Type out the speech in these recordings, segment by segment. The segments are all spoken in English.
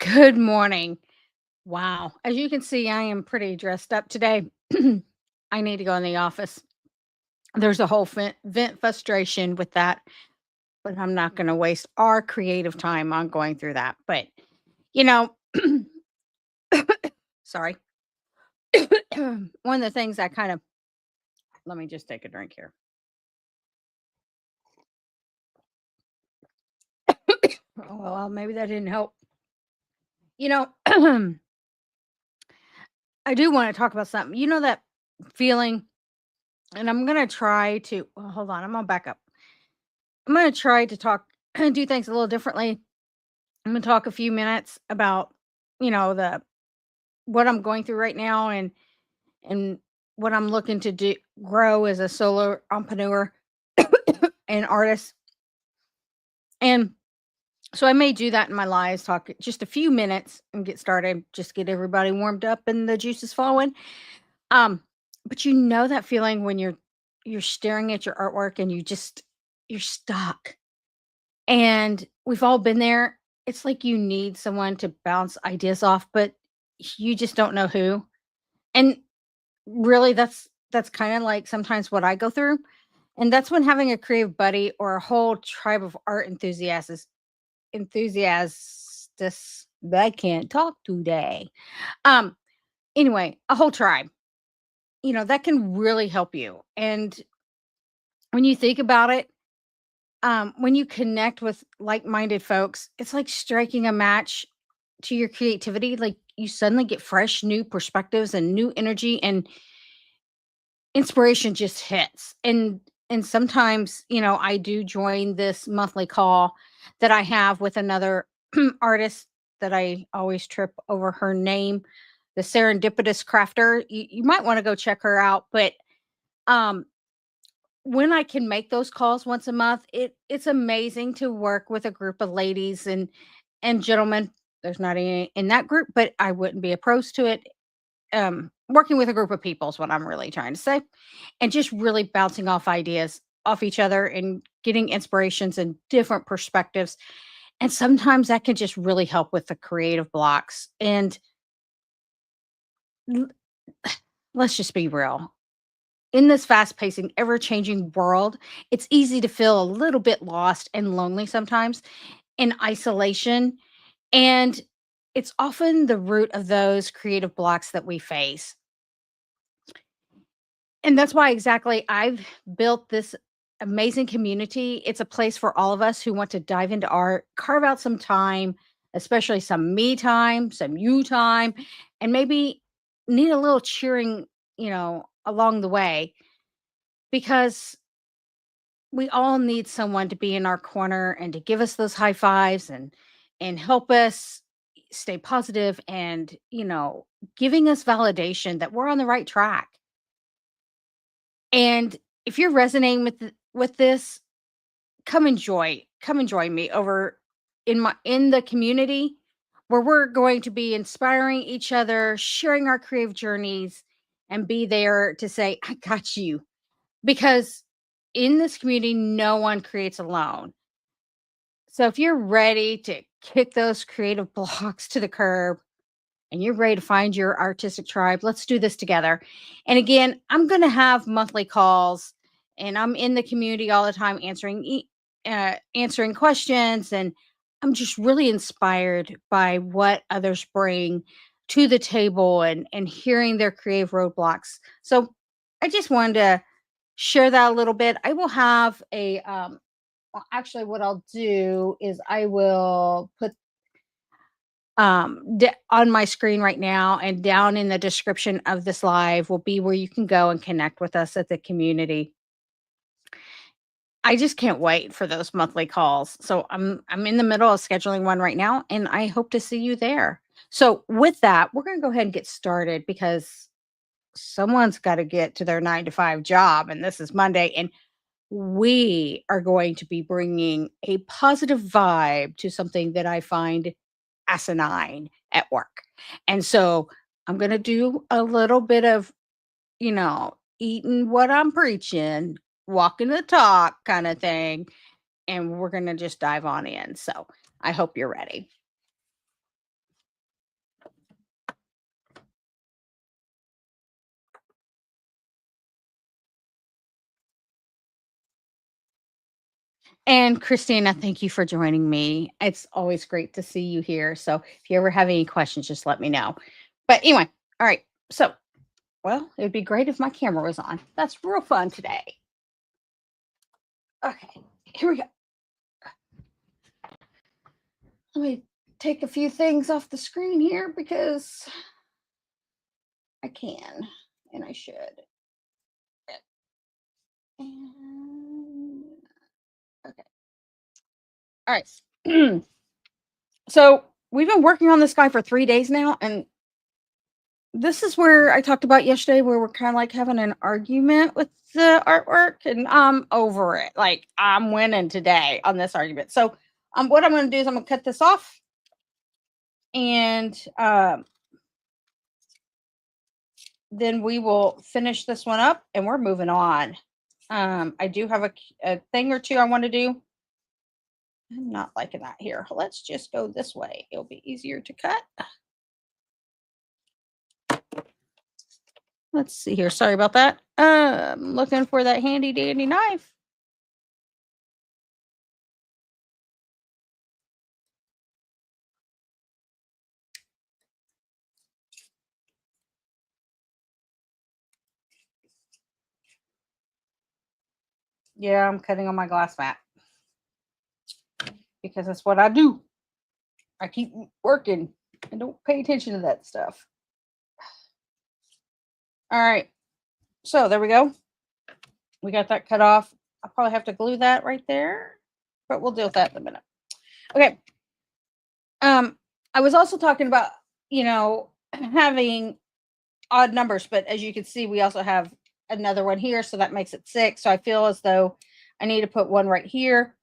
Good morning. Wow. As you can see, I am pretty dressed up today. I need to go in the office. There's a whole vent frustration with that, but I'm not going to waste our creative time on going through that. But, you know, sorry. One of the things I kind of, let me just take a drink here. Oh, well, maybe that didn't help. You know, I do want to talk about something. You know, that feeling, and I'm going to try to, well, hold on, I'm going to back up. I'm going to try to talk, do things a little differently. I'm gonna talk a few minutes about, the what I'm going through right now and what I'm looking to do grow as a solo entrepreneur and artist. And so I may do that in my lives, talk just a few minutes and get started, just get everybody warmed up and the juices flowing. Um, but you know that feeling when you're staring at your artwork and you're stuck. And we've all been there. It's like you need someone to bounce ideas off, but you just don't know who. And really that's kind of like sometimes what I go through. And that's when having a creative buddy or a whole tribe of art enthusiasts I can't talk today. Um anyway, a whole tribe, that can really help you. And when you think about it, when you connect with like-minded folks, it's like striking a match to your creativity. Like you suddenly get fresh new perspectives and new energy, and inspiration just hits. And sometimes, I do join this monthly call that I have with another artist that I always trip over her name, the Serendipitous Crafter. You might want to go check her out. But um when I can make those calls once a month, it's amazing to work with a group of ladies and gentlemen. There's not any in that group, but I wouldn't be opposed to it. Working with a group of people is what I'm really trying to say, and just really bouncing off ideas off each other and getting inspirations and different perspectives. And sometimes that can just really help with the creative blocks. And l- let's just be real. In this fast pacing, ever changing world, it's easy to feel a little bit lost and lonely sometimes in isolation. And it's often the root of those creative blocks that we face. And that's why exactly I've built this amazing community. It's a place for all of us who want to dive into art, carve out some time, especially some me time, some you time, and maybe need a little cheering, along the way, because we all need someone to be in our corner and to give us those high fives and help us stay positive and, giving us validation that we're on the right track. And if you're resonating with this, come and join me over in the community where we're going to be inspiring each other, sharing our creative journeys, and be there to say, I got you. Because in this community, no one creates alone. So if you're ready to kick those creative blocks to the curb and you're ready to find your artistic tribe, let's do this together. And again, I'm going to have monthly calls, and I'm in the community all the time answering questions, and I'm just really inspired by what others bring to the table and hearing their creative roadblocks. So I just wanted to share that a little bit. I will have a well, actually what I'll do is I will put on my screen right now, and down in the description of this live will be where you can go and connect with us at the community. I just can't wait for those monthly calls. So I'm in the middle of scheduling one right now, and I hope to see you there. So with that, we're going to go ahead and get started because someone's got to get to their 9 to 5 job, and this is Monday, and we are going to be bringing a positive vibe to something that I find asinine at work. And so I'm going to do a little bit of, eating what I'm preaching, walking the talk kind of thing. And we're going to just dive on in. So I hope you're ready. And Christina, thank you for joining me. It's always great to see you here. So if you ever have any questions, just let me know. But anyway, all right. So, well, it would be great if my camera was on. That's real fun today. Okay, here we go. Let me take a few things off the screen here because I can and I should. And, okay. All right. So we've been working on this guy for 3 days now, and this is where I talked about yesterday, where we're kind of like having an argument with the artwork, and I'm over it. Like I'm winning today on this argument. So, what I'm going to do is I'm going to cut this off, and then we will finish this one up, and we're moving on. I do have a thing or two I want to do. I'm not liking that here. Let's just go this way. It'll be easier to cut. Let's see here. Sorry about that. Looking for that handy dandy knife. Yeah, I'm cutting on my glass mat because that's what I do. I keep working and don't pay attention to that stuff. All right. So there we go. We got that cut off. I'll probably have to glue that right there, but we'll deal with that in a minute. Okay. I was also talking about, having odd numbers, but as you can see, we also have another one here, so that makes it 6. So I feel as though I need to put one right here.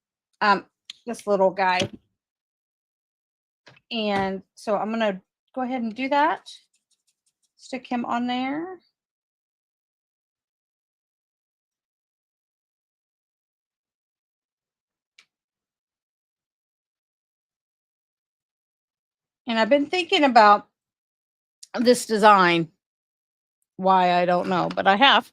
This little guy. And so I'm going to go ahead and do that. Stick him on there. And I've been thinking about this design. Why, I don't know, but I have.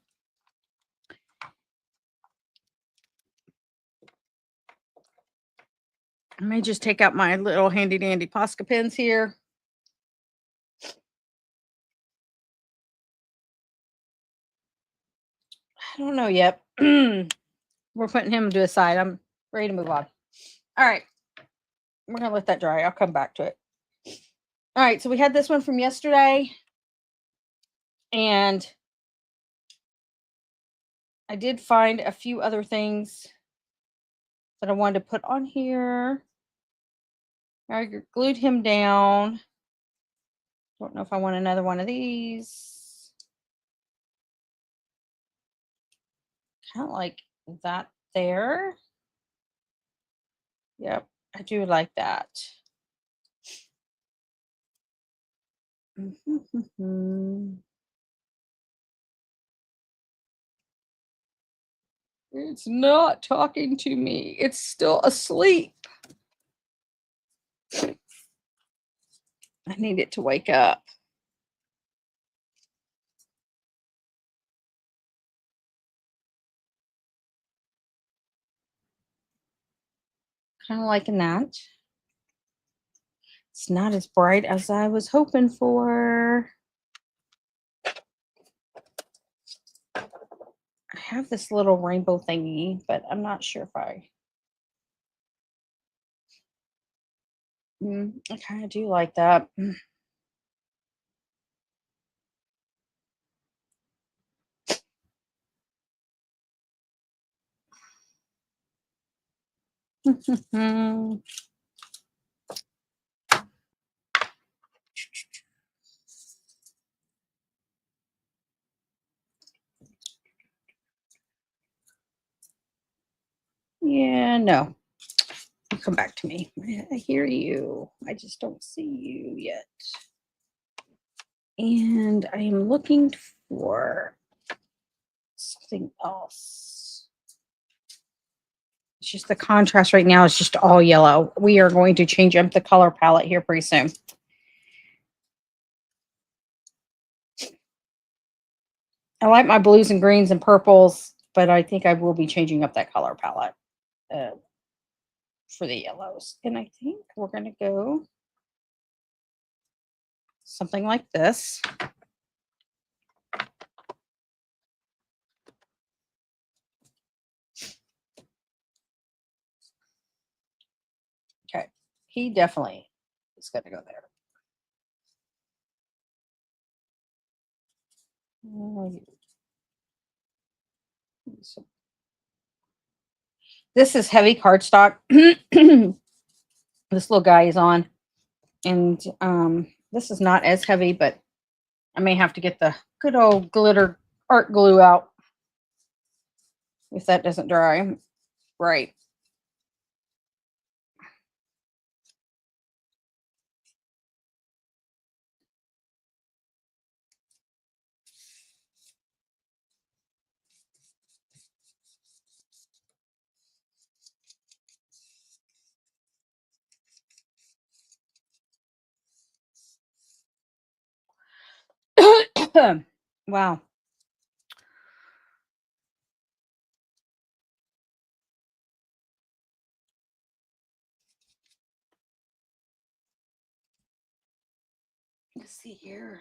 I may just take out my little handy dandy Posca pens here. I don't know yet. We're putting him to a side. I'm ready to move on. All right. We're going to let that dry. I'll come back to it. All right. So we had this one from yesterday. And I did find a few other things that I wanted to put on here. I glued him down. Don't know if I want another one of these. Kind of like that there. Yep, I do like that. It's not talking to me. It's still asleep. I need it to wake up. Kind of liking that. It's not as bright as I was hoping for. I have this little rainbow thingy, but I'm not sure if I kind of do like that. Yeah, no. Come back to me. I hear you. I just don't see you yet. And I am looking for something else. It's just the contrast right now is just all yellow. We are going to change up the color palette here pretty soon. I like my blues and greens and purples, but I think I will be changing up that color palette. for the yellows. And I think we're going to go something like this. Okay. He definitely is going to go there. This is heavy cardstock. This little guy is on. And this is not as heavy, but I may have to get the good old glitter art glue out if that doesn't dry right. Wow. Let's see here.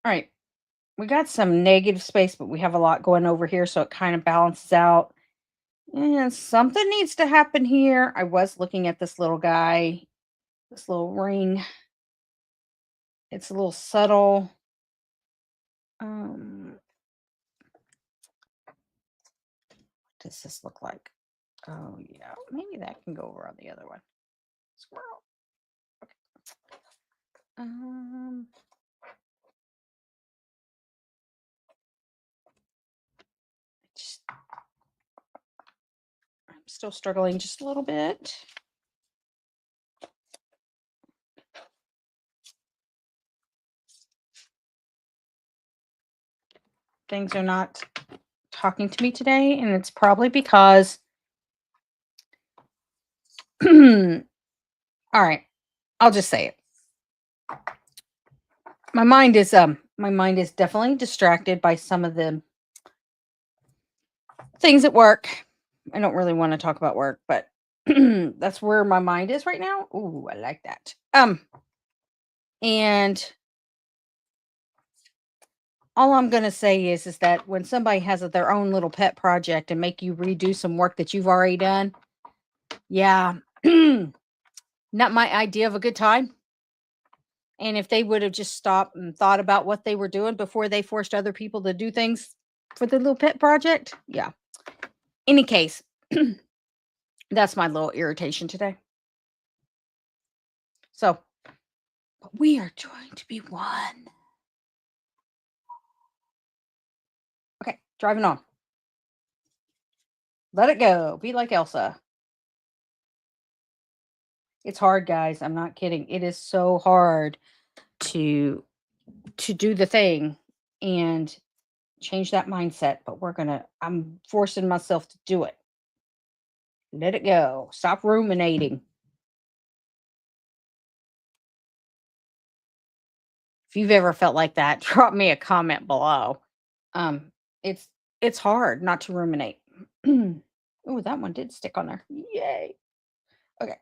All right. We got some negative space, but we have a lot going over here, so it kind of balances out. And something needs to happen here. I was looking at this little guy, this little ring. It's a little subtle. What does this look like? Oh, yeah. Maybe that can go over on the other one. Squirrel. Okay. Just, I'm still struggling just a little bit. Things are not talking to me today, and it's probably because all right, I'll just say it. My mind is definitely distracted by some of the things at work. I don't really want to talk about work, but that's where my mind is right now. Ooh, I like that. And all I'm going to say is that when somebody has their own little pet project and make you redo some work that you've already done, yeah, not my idea of a good time. And if they would have just stopped and thought about what they were doing before they forced other people to do things for the little pet project, yeah. Any case, that's my little irritation today. So, but we are trying to be one. Okay, driving on. Let it go. Be like Elsa. It's hard, guys. I'm not kidding. It is so hard to do the thing and change that mindset, but I'm forcing myself to do it. Let it go. Stop ruminating. If you've ever felt like that, drop me a comment below. Um, it's it's hard not to ruminate. Oh, that one did stick on there. Yay. Okay.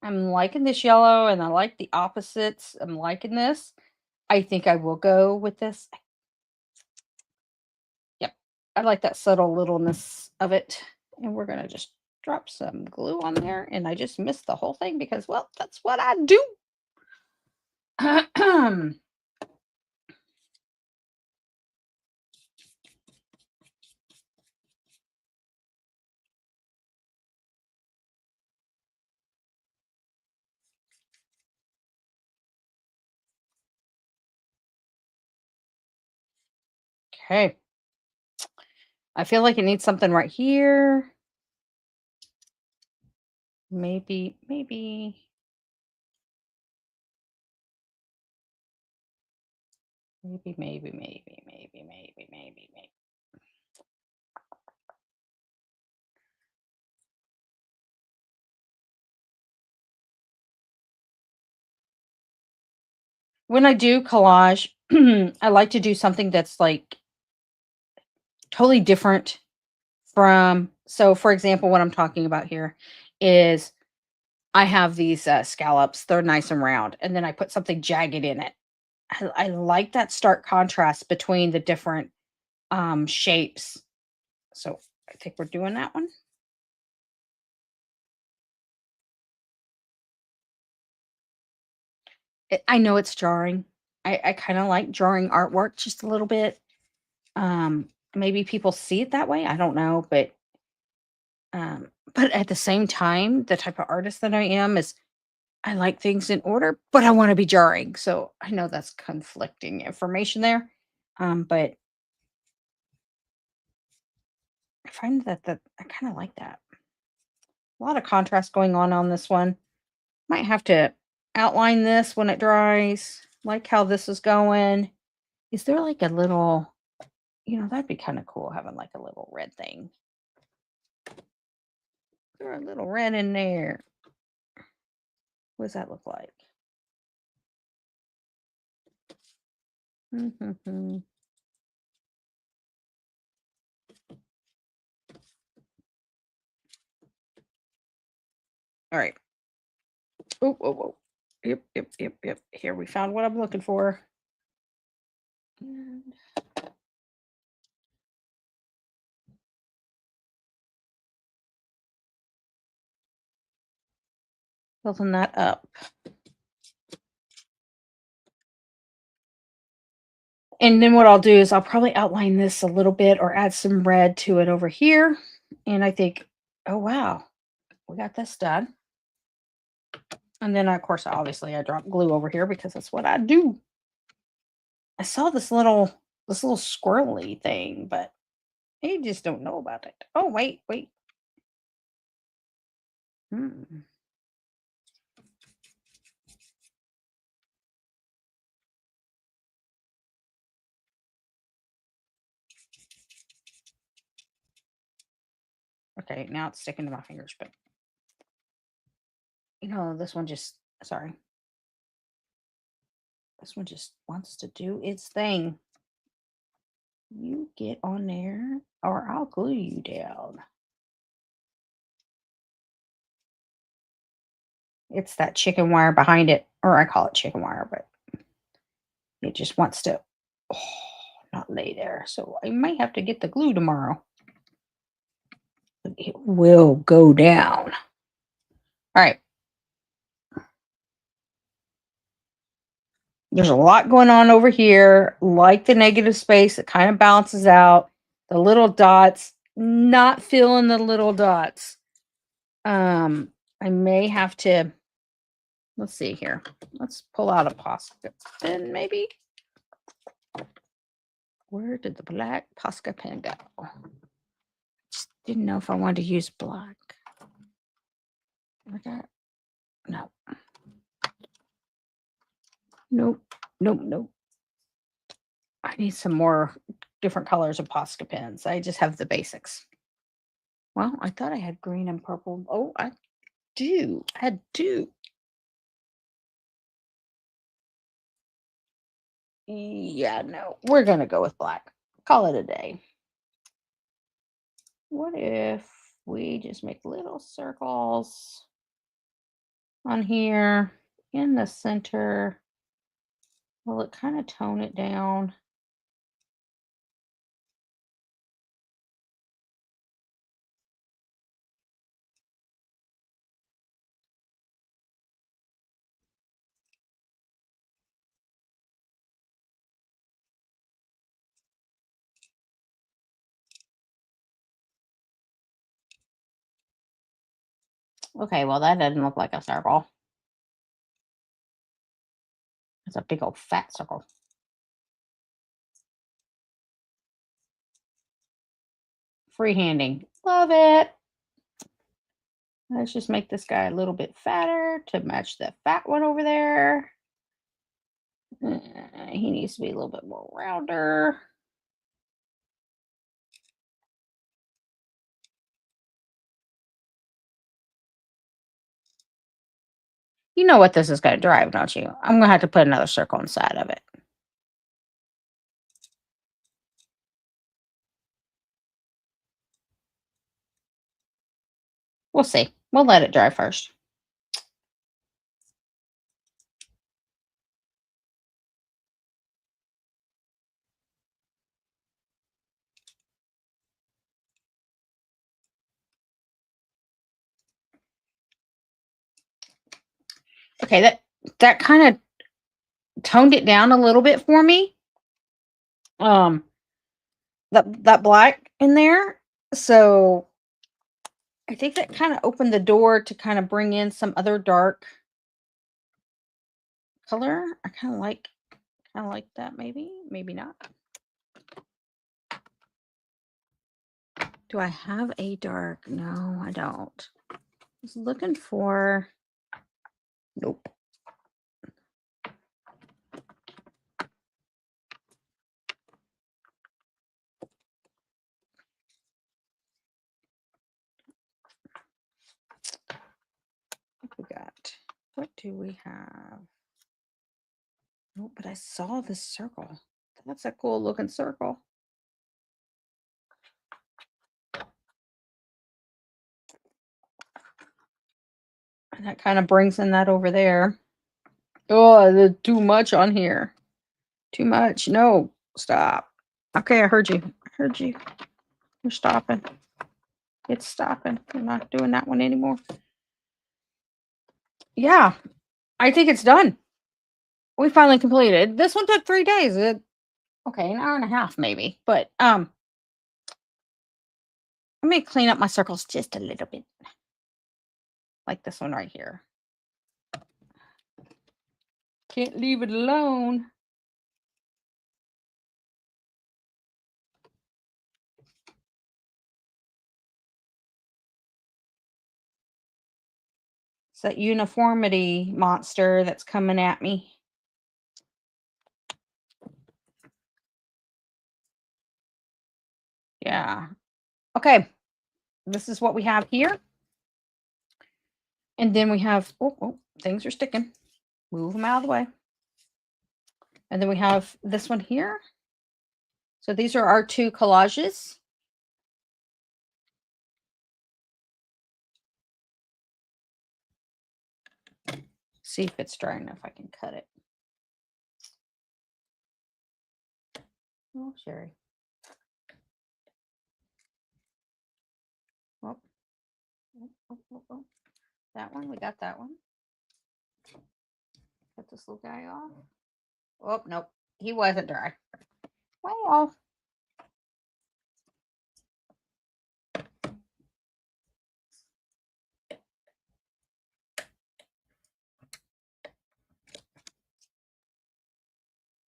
I'm liking this yellow and I like the opposites. I'm liking this. I think I will go with this. Yep. I like that subtle littleness of it. And we're going to just drop some glue on there. And I just missed the whole thing because, well, that's what I do. Okay. I feel like it needs something right here. Maybe, maybe. Maybe. When I do collage, I like to do something that's like totally different from, so for example, what I'm talking about here is I have these scallops. They're nice and round, and then I put something jagged in it. I like that stark contrast between the different shapes. So I think we're doing that one. I know it's jarring. I kind of like drawing artwork just a little bit. Maybe people see it that way. I don't know, but at the same time, the type of artist that I am is I like things in order, but I want to be jarring. So I know that's conflicting information there. But I find that I kind of like that. A lot of contrast going on this one. Might have to outline this when it dries. Like how this is going. Is there like a little, that'd be kind of cool having like a little red thing. There a little red in there. What does that look like? Mhm. All right. Oh, oh, oh. Yep, yep, yep, yep. Here we found what I'm looking for. And building that up. And then what I'll do is I'll probably outline this a little bit or add some red to it over here. And I think, oh wow, we got this done. And then of course, obviously I drop glue over here because that's what I do. I saw this little squirrely thing, but they just don't know about it. Oh wait, wait. Hmm. Okay, now it's sticking to my fingers, but this one just sorry. This one just wants to do its thing. You get on there or I'll glue you down. It's that chicken wire behind it, or I call it chicken wire, but it just wants to not lay there. So I might have to get the glue tomorrow. But it will go down. All right. There's a lot going on over here, like the negative space. It kind of balances out the little dots, not feeling the little dots. I may have to, let's see here. Let's pull out a Posca pen, maybe. Where did the black Posca pen go? Just didn't know if I wanted to use black. Like that. No. Nope. Nope. Nope. I need some more different colors of Posca pens. I just have the basics. Well, I thought I had green and purple. Oh, I do. I do. Yeah, no. We're going to go with black. Call it a day. What if we just make little circles on here in the center? Will it kind of tone it down? Okay, well, that doesn't look like a circle. It's a big old fat circle. Freehanding. Love it. Let's just make this guy a little bit fatter to match the fat one over there. He needs to be a little bit more rounder. You know what this is going to drive, don't you? I'm going to have to put another circle inside of it. We'll see. We'll let it dry first. Okay, that kind of toned it down a little bit for me. Um, that black in there. So I think that kind of opened the door to kind of bring in some other dark color. I kind of like that maybe, maybe not. Do I have a dark? No, I don't. I was looking for, nope. What we got? What do we have? Oh, but I saw this circle. That's a cool looking circle. And that kind of brings in that over there. Oh, there's too much on here. Too much. No, stop. Okay, I heard you. I heard you. You're stopping. It's stopping. I'm not doing that one anymore. Yeah, I think it's done. We finally completed. This one took 3 days. Okay, an hour and a half maybe. But let me clean up my circles just a little bit. Like this one right here. Can't leave it alone. It's that uniformity monster that's coming at me. Yeah. Okay. This is what we have here. And then we have, things are sticking. Move them out of the way. And then we have this one here. So these are our two collages. See if it's dry enough. I can cut it. Oh, Sherry. Oh, oh. That one. We got that one. Cut this little guy off. Oh, nope. He wasn't dry. Well.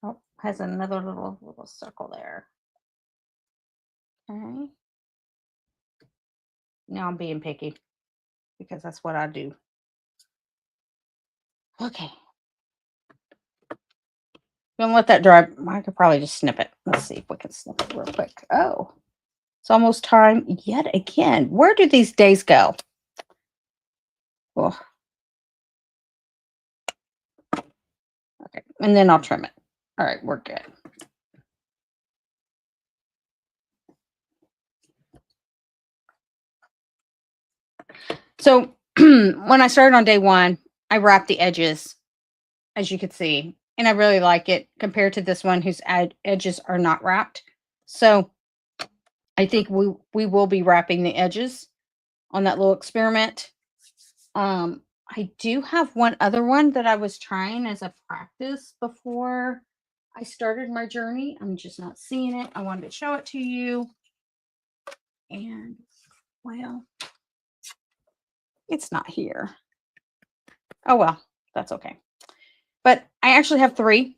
Oh, has another little circle there. Okay. Now I'm being picky because that's what I do. Okay. Gonna let that dry. I could probably just snip it. Let's see if we can snip it real quick. Oh, it's almost time yet again. Where do these days go? Oh. Okay, and then I'll trim it. All right, we're good. So when I started on day one, I wrapped the edges, as you could see, and I really like it compared to this one whose edges are not wrapped. So I think we will be wrapping the edges on that little experiment. I do have one other one that I was trying as a practice before I started my journey. I'm just not seeing it. I wanted to show it to you. And well, it's not here. Oh well, that's okay. But I actually have 3.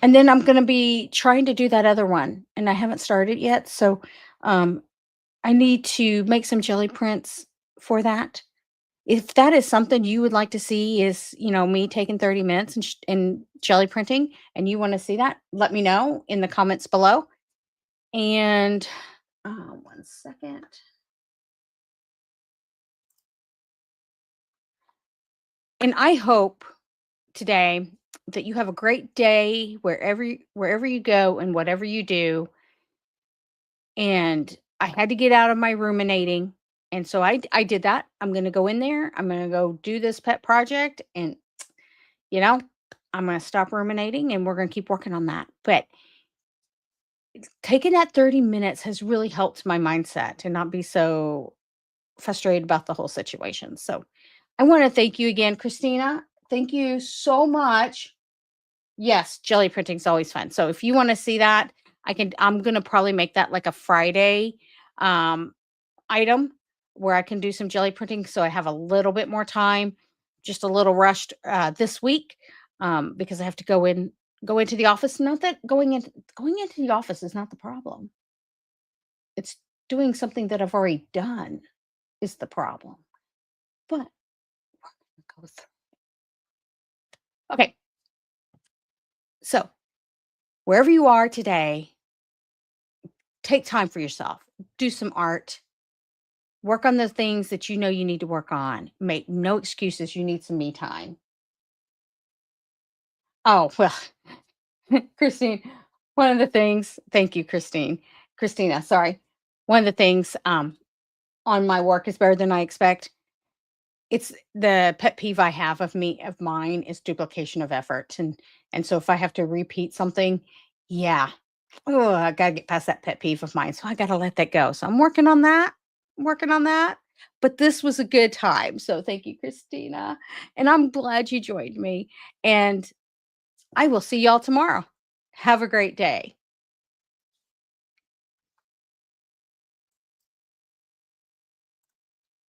And then I'm going to be trying to do that other one, and I haven't started yet. So I need to make some jelly prints for that. If that is something you would like to see, is me taking 30 minutes and jelly printing, and you want to see that, let me know in the comments below. And 1 second. And I hope today that you have a great day wherever you go and whatever you do. And I had to get out of my ruminating, and so I did that. I'm gonna go in there, I'm gonna go do this pet project, and, you know, I'm gonna stop ruminating, and we're gonna keep working on that. But taking that 30 minutes has really helped my mindset to not be so frustrated about the whole situation. So, I wanna thank you again, Christina. Thank you so much. Yes, jelly printing's always fun. So if you wanna see that, I'm gonna probably make that like a Friday, um, item where I can do some jelly printing so I have a little bit more time, just a little rushed, this week, because I have to go into the office. Not that going into the office is not the problem. It's doing something that I've already done is the problem. But we're gonna go okay, so wherever you are today, take time for yourself. Do some art. Work on the things that you know you need to work on. Make no excuses. You need some me time. Oh, well, Christine, one of the things, thank you, Christina, sorry. One of the things on my work is better than I expect. It's the pet peeve I have of mine is duplication of effort. And so if I have to repeat something, yeah. Oh, I gotta get past that pet peeve of mine. So I gotta let that go. So I'm working on that. Working on that. But this was a good time. So thank you, Christina. And I'm glad you joined me. And I will see y'all tomorrow. Have a great day.